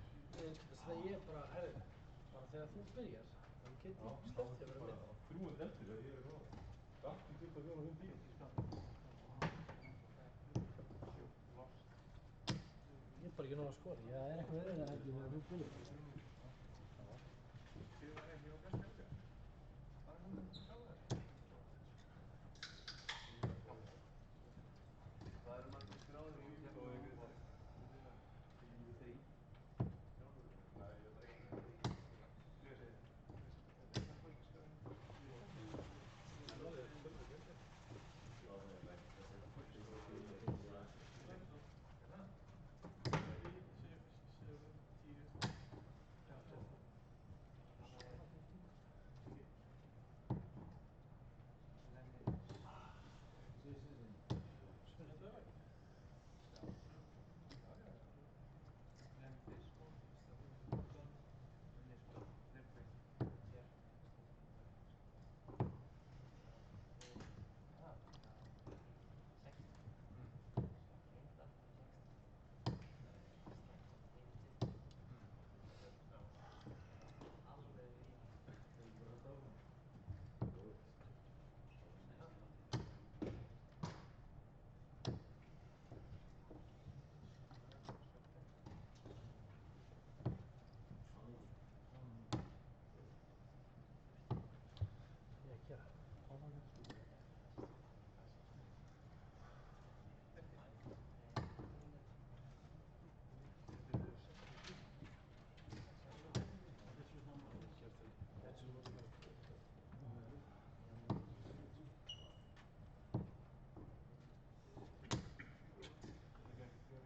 Ég er bara, herri, bara þegar þú byrjar, þá get ég sleppt þér verið með. 300 eftir að ég er á Gatti 24 og 5 bíl. Ég er bara ekki nóg að skora, ég er eitthvað verið að heldur þegar þú byrjar. Það eru margir skráðir í YouTube og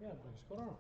Já, það er ekki skora hana.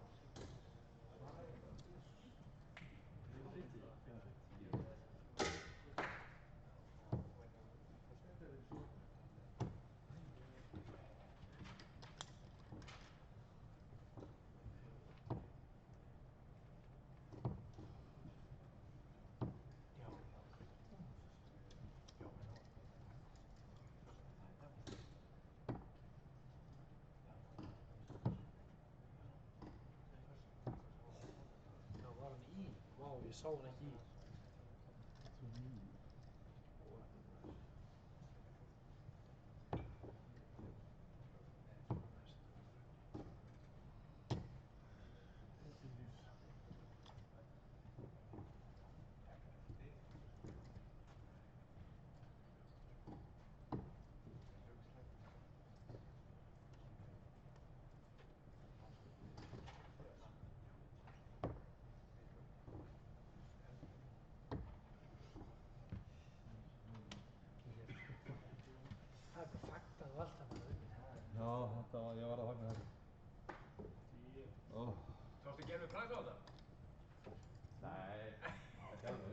Ég sá hann ekki í. Það er bara fagnað og allt að maður unnið. Já, þetta var, ég var að fagna þetta. Sástu Gerfi Prænsa á þetta? Nei, ekki alveg.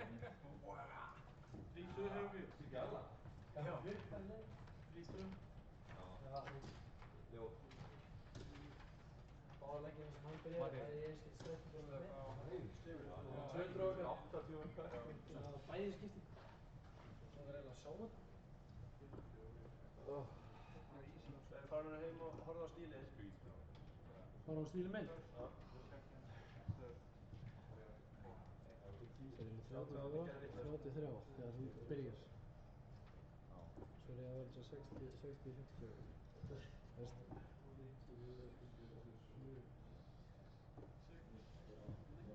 Líkstu hefur við. Ekki alla. Já. Líkstu? Já. Jó. Báðarleggina sem hann byrjaði, það er einskilt stöðum og með. Það er 280 hvað? Bæði skipti. Svo var eiginlega að sjá þetta. Það er farin heim og horfa á stílinn. Fór á stílu minn? Já. Það er 33 þegar þú byrjar. Svo er ég að vera 60-54.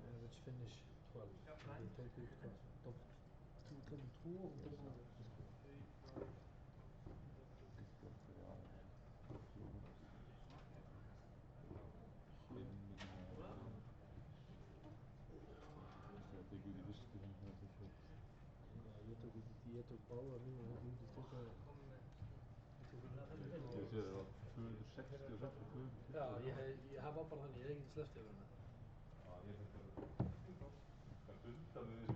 Average finish 12. Ég tók út hvað? Double 2 og double 1. Ég tók báðar núna út í 20. Ég sé það var 260 og 240. Já, það var bara þannig, ég hef ekkert sleppt yfir hana. Já, ég finnst þetta. Það stundar við